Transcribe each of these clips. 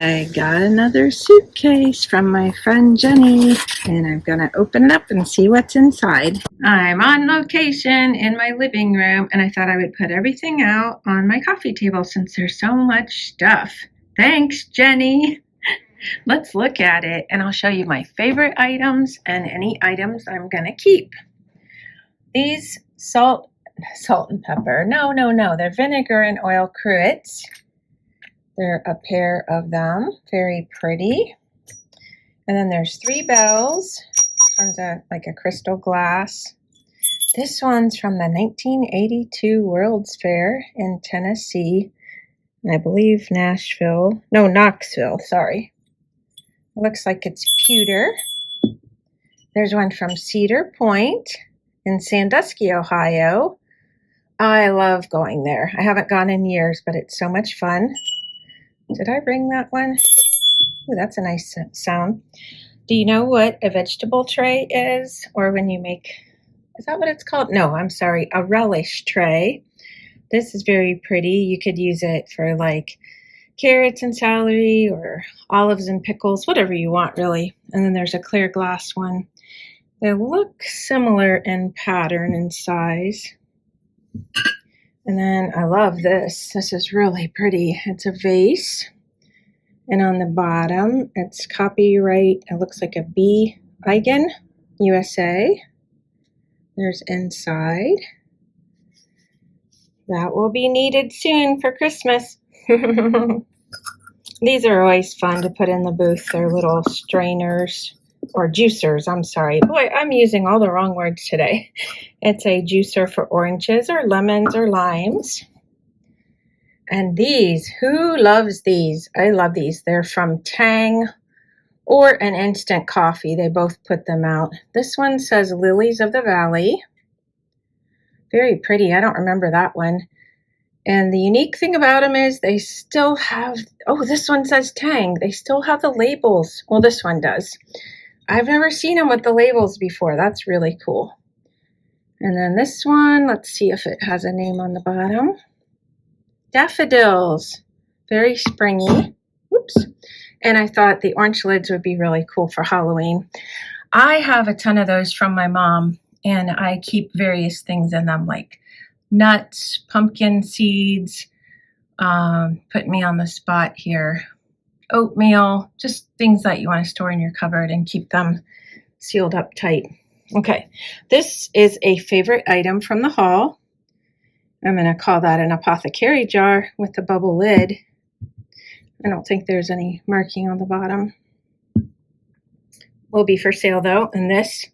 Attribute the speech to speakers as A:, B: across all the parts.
A: I got another suitcase from my friend Jenny, and I'm gonna open it up and see what's inside. I'm on location in my living room, and I thought I would put everything out on my coffee table since there's so much stuff. Thanks, Jenny. Let's look at it, and I'll show you my favorite items and any items I'm gonna keep. These salt and pepper. No, they're vinegar and oil cruets. There are a pair of them, very pretty. And then there's 3 bells. This one's like a crystal glass. This one's from the 1982 World's Fair in Tennessee. I believe Knoxville, sorry. It looks like it's pewter. There's one from Cedar Point in Sandusky, Ohio. I love going there. I haven't gone in years, but it's so much fun. Did I bring that one? Ooh, that's a nice sound. Do you know what a vegetable tray is? Or when you make, is that what it's called? No, I'm sorry, a relish tray. This is very pretty. You could use it for like carrots and celery or olives and pickles, whatever you want really. And then there's a clear glass one. They look similar in pattern and size. And then I love this. This is really pretty. It's a vase. And on the bottom, it's copyright. It looks like a B. Eigen, USA. There's inside. That will be needed soon for Christmas. These are always fun to put in the booth. They're little strainers. Or juicers, I'm sorry. Boy, I'm using all the wrong words today. It's a juicer for oranges or lemons or limes. And these, who loves these? I love these. They're from Tang or an instant coffee. They both put them out. This one says Lilies of the Valley. Very pretty. I don't remember that one. And the unique thing about them is they still have, oh, this one says Tang. They still have the labels. Well, this one does. I've never seen them with the labels before. That's really cool. And then this one, let's see if it has a name on the bottom. Daffodils. Very springy. Whoops. And I thought the orange lids would be really cool for Halloween. I have a ton of those from my mom, and I keep various things in them like nuts, pumpkin seeds, put me on the spot here. Oatmeal, just things that you want to store in your cupboard and keep them sealed up tight. Okay, this is a favorite item from the haul. I'm going to call that an apothecary jar with a bubble lid. I don't think there's any marking on the bottom. Will be for sale though, and this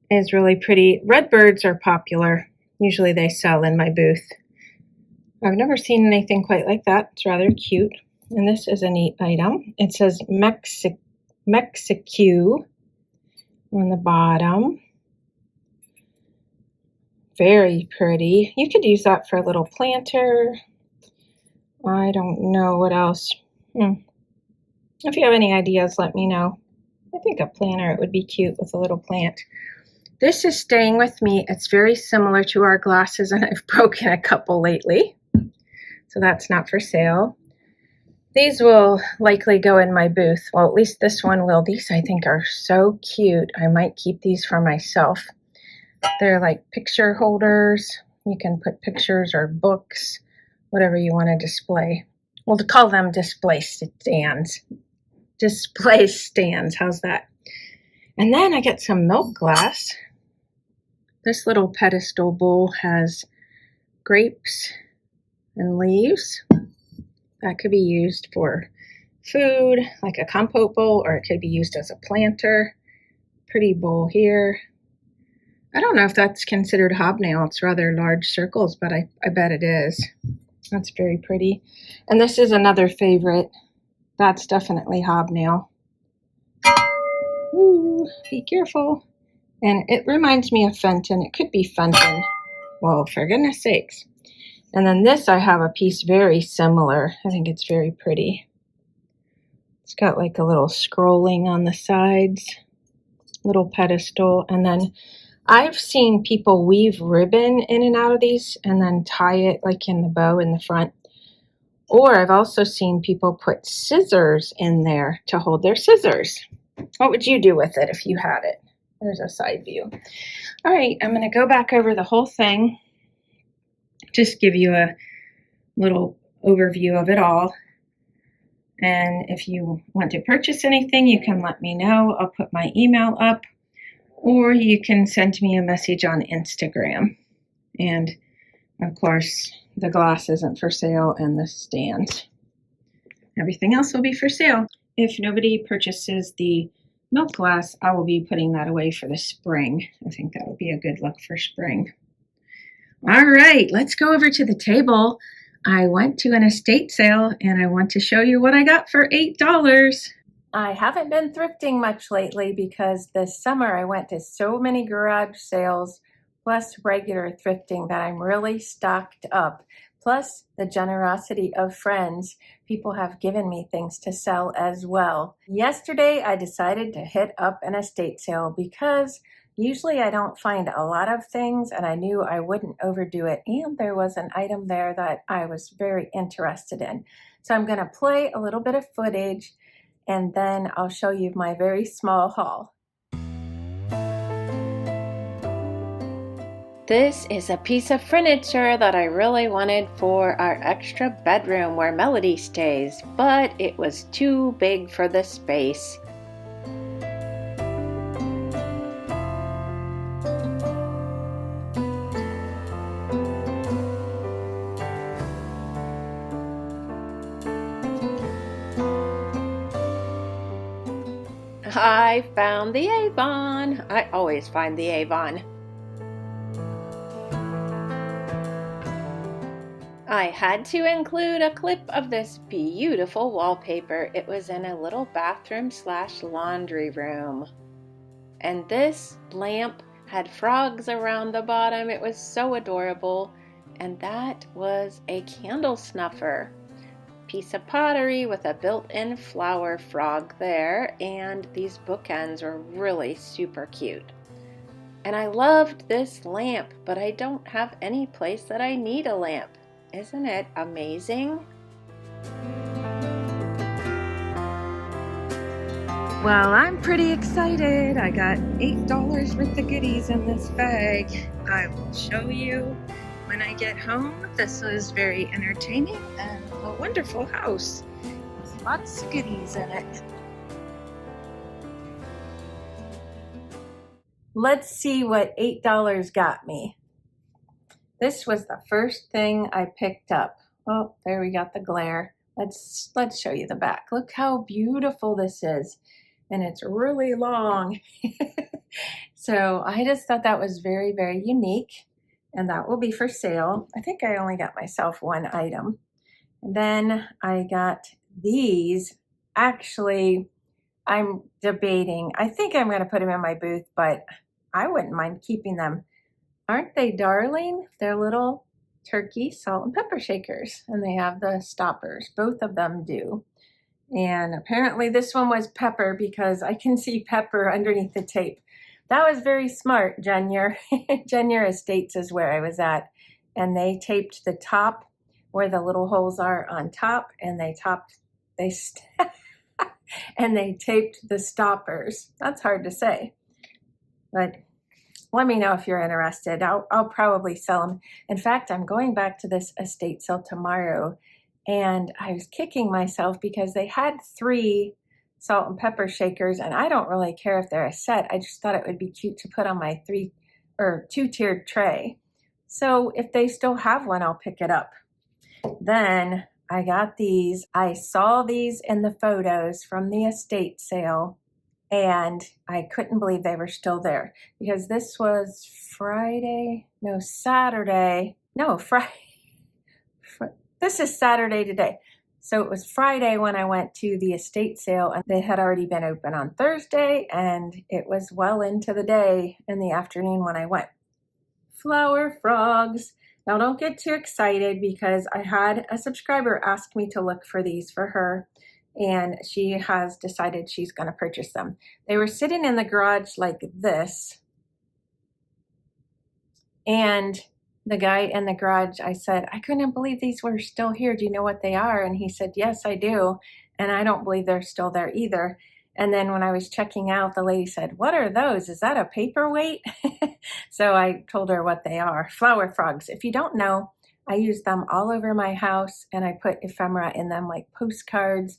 A: is really pretty. Redbirds are popular. Usually they sell in my booth. I've never seen anything quite like that. It's rather cute. And this is a neat item. It says Mexicu on the bottom. Very pretty. You could use that for a little planter. I don't know what else. If you have any ideas, let me know. I think a planter, it would be cute with a little plant. This is staying with me. It's very similar to our glasses, and I've broken a couple lately. So that's not for sale. These will likely go in my booth. Well, at least this one will. These, I think, are so cute. I might keep these for myself. They're like picture holders. You can put pictures or books, whatever you want to display. We'll call them display stands. Display stands. How's that? And then I get some milk glass. This little pedestal bowl has grapes and leaves. That could be used for food, like a compote bowl, or it could be used as a planter. Pretty bowl here. I don't know if that's considered hobnail. It's rather large circles, but I bet it is. That's very pretty. And this is another favorite. That's definitely hobnail. Ooh, be careful. And it reminds me of Fenton. It could be Fenton. Well, for goodness sakes. And then this, I have a piece very similar. I think it's very pretty. It's got like a little scrolling on the sides, little pedestal. And then I've seen people weave ribbon in and out of these and then tie it like in the bow in the front. Or I've also seen people put scissors in there to hold their scissors. What would you do with it if you had it? There's a side view. All right, I'm going to go back over the whole thing. Just give you a little overview of it all. And if you want to purchase anything, you can let me know. I'll put my email up, or you can send me a message on Instagram. And of course, the glass isn't for sale and the stand. Everything else will be for sale. If nobody purchases the milk glass, I will be putting that away for the spring. I think that would be a good look for spring. All right, let's go over to the table. I went to an estate sale and I want to show you what I got for $8. I haven't been thrifting much lately because this summer I went to so many garage sales plus regular thrifting that I'm really stocked up. Plus the generosity of friends. People have given me things to sell as well. Yesterday I decided to hit up an estate sale because usually I don't find a lot of things and I knew I wouldn't overdo it. And there was an item there that I was very interested in. So I'm going to play a little bit of footage and then I'll show you my very small haul. This is a piece of furniture that I really wanted for our extra bedroom where Melody stays, but it was too big for the space. I found the Avon. I always find the Avon. I had to include a clip of this beautiful wallpaper. It was in a little bathroom / laundry room. And this lamp had frogs around the bottom. It was so adorable. And that was a candle snuffer. Piece of pottery with a built-in flower frog there, and these bookends were really super cute. And I loved this lamp, but I don't have any place that I need a lamp. Isn't it amazing? Well, I'm pretty excited. I got $8 worth of goodies in this bag. I will show you when I get home. This was very entertaining and a wonderful house with lots of goodies in it. Let's see what $8 got me. This was the first thing I picked up. Oh, there we got the glare. Let's show you the back. Look how beautiful this is. And it's really long. So I just thought that was very, very unique. And that will be for sale. I think I only got myself one item. And then I got these. Actually, I'm debating. I think I'm going to put them in my booth, but I wouldn't mind keeping them. Aren't they darling? They're little turkey salt and pepper shakers. And they have the stoppers. Both of them do. And apparently this one was pepper because I can see pepper underneath the tape. That was very smart, Jenier. Jenier Estates is where I was at. And they taped the top where the little holes are on top. And they and they taped the stoppers. That's hard to say. But let me know if you're interested. I'll probably sell them. In fact, I'm going back to this estate sale tomorrow. And I was kicking myself because they had 3 salt and pepper shakers, and I don't really care if they're a set. I just thought it would be cute to put on my 2-tiered tray. So if they still have one, I'll pick it up. Then I got these. I saw these in the photos from the estate sale, and I couldn't believe they were still there because this was Friday. This is Saturday today. So it was Friday when I went to the estate sale, and they had already been open on Thursday, and it was well into the day in the afternoon when I went. Flower frogs. Now don't get too excited because I had a subscriber ask me to look for these for her, and she has decided she's going to purchase them. They were sitting in the garage like this, and the guy in the garage, I said, I couldn't believe these were still here. Do you know what they are? And he said, yes, I do. And I don't believe they're still there either. And then when I was checking out, the lady said, what are those? Is that a paperweight? So I told her what they are. Flower frogs. If you don't know, I use them all over my house, and I put ephemera in them like postcards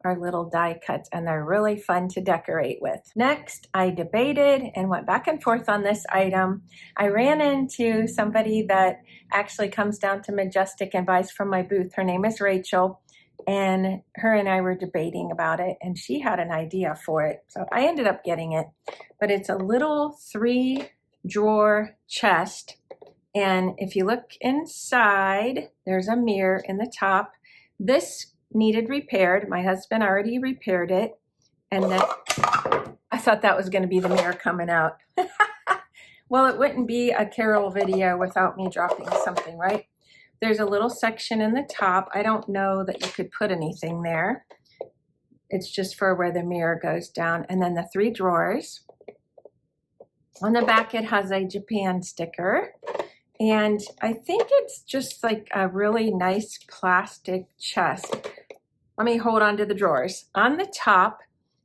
A: or little die cuts, and they're really fun to decorate with. Next, I debated and went back and forth on this item. I ran into somebody that actually comes down to Majestic and buys from my booth. Her name is Rachel, and her and I were debating about it, and she had an idea for it. So I ended up getting it, but it's a little 3-drawer chest. And if you look inside, there's a mirror in the top. This needed repaired. My husband already repaired it. And then I thought that was going to be the mirror coming out. Well, it wouldn't be a Carol video without me dropping something, right? There's a little section in the top. I don't know that you could put anything there. It's just for where the mirror goes down. And then the 3 drawers. On the back, it has a Japan sticker. And I think it's just like a really nice plastic chest. Let me hold on to the drawers. On the top,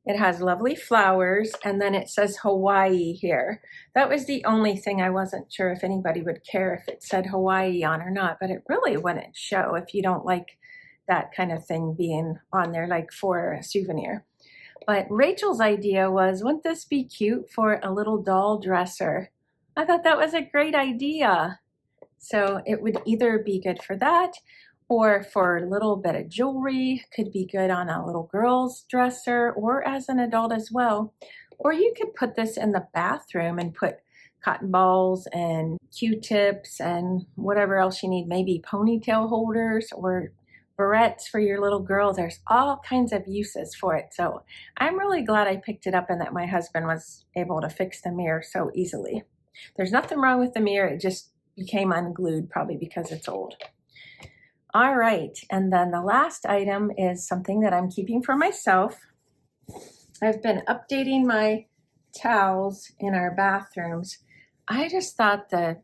A: it has lovely flowers, and then it says Hawaii here. That was the only thing I wasn't sure if anybody would care if it said Hawaii on or not, but it really wouldn't show if you don't like that kind of thing being on there, like for a souvenir. But Rachel's idea was, wouldn't this be cute for a little doll dresser? I thought that was a great idea. So it would either be good for that, or for a little bit of jewelry, could be good on a little girl's dresser or as an adult as well. Or you could put this in the bathroom and put cotton balls and Q-tips and whatever else you need, maybe ponytail holders or barrettes for your little girl. There's all kinds of uses for it. So I'm really glad I picked it up and that my husband was able to fix the mirror so easily. There's nothing wrong with the mirror. It just became unglued, probably because it's old. All right, and then the last item is something that I'm keeping for myself. I've been updating my towels in our bathrooms. I just thought the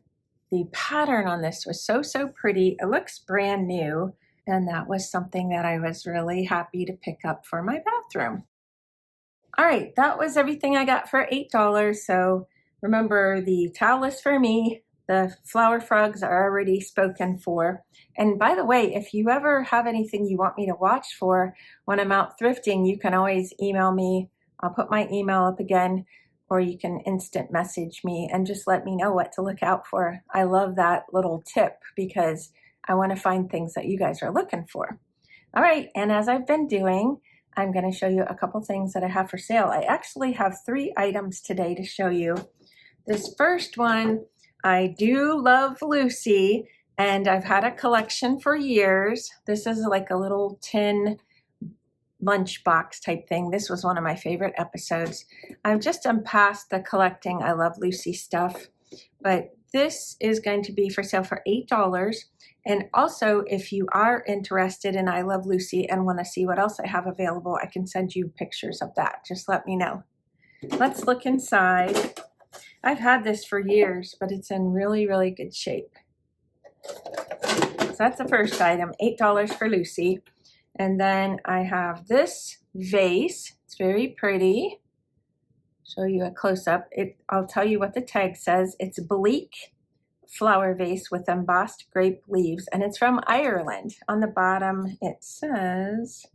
A: pattern on this was so pretty. It looks brand new, and that was something that I was really happy to pick up for my bathroom. All right, that was everything I got for $8. So remember, the towel is for me. The flower frogs are already spoken for. And by the way, if you ever have anything you want me to watch for when I'm out thrifting, you can always email me. I'll put my email up again, or you can instant message me and just let me know what to look out for. I love that little tip because I want to find things that you guys are looking for. All right, and as I've been doing, I'm going to show you a couple things that I have for sale. I actually have 3 items today to show you. This first one, I do love Lucy, and I've had a collection for years. This is like a little tin lunchbox type thing. This was one of my favorite episodes. I'm just past the collecting I Love Lucy stuff, but this is going to be for sale for $8. And also, if you are interested in I Love Lucy and want to see what else I have available, I can send you pictures of that. Just let me know. Let's look inside. I've had this for years, but it's in really good shape. So that's the first item, $8 for Lucy. And then I have this vase. It's very pretty. Show you a close-up. I'll tell you what the tag says. It's Bleak flower vase with embossed grape leaves, and it's from Ireland. On the bottom, it says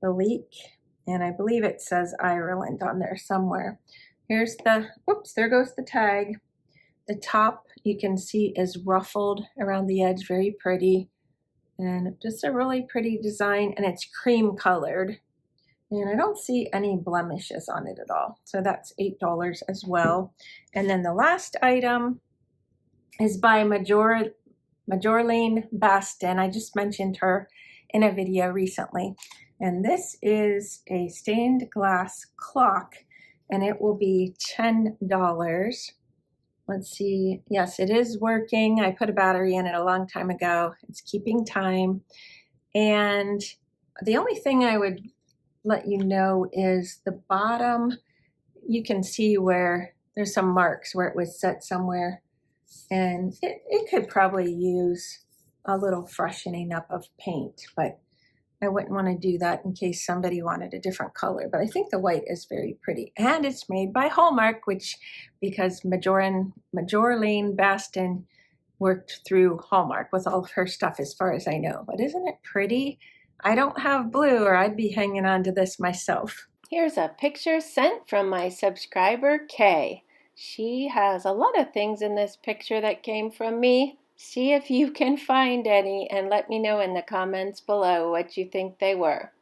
A: Bleak, and I believe it says Ireland on there somewhere. Here's whoops, there goes the tag. The top, you can see, is ruffled around the edge, very pretty. And just a really pretty design, and it's cream colored. And I don't see any blemishes on it at all. So that's $8 as well. And then the last item is by Majorlene Baston. I just mentioned her in a video recently. And this is a stained glass clock, and it will be $10. Let's see. Yes, it is working. I put a battery in it a long time ago. It's keeping time. And the only thing I would let you know is the bottom. You can see where there's some marks where it was set somewhere. and it could probably use a little freshening up of paint, but I wouldn't want to do that in case somebody wanted a different color. But I think the white is very pretty, and it's made by Hallmark, which because Majorlene Baston worked through Hallmark with all of her stuff as far as I know. But isn't it pretty? I don't have blue or I'd be hanging on to this myself. Here's a picture sent from my subscriber, Kay. She has a lot of things in this picture that came from me. See if you can find any and let me know in the comments below what you think they were.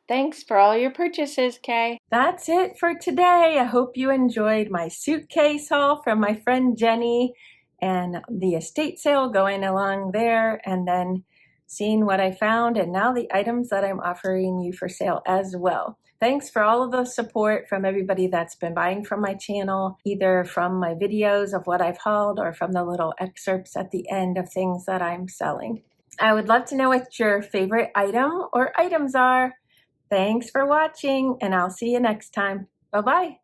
A: Thanks for all your purchases, Kay. That's it for today. I hope you enjoyed my suitcase haul from my friend Jenny and the estate sale going along there, and then seeing what I found and now the items that I'm offering you for sale as well. Thanks for all of the support from everybody that's been buying from my channel, either from my videos of what I've hauled or from the little excerpts at the end of things that I'm selling. I would love to know what your favorite item or items are. Thanks for watching, and I'll see you next time. Bye-bye.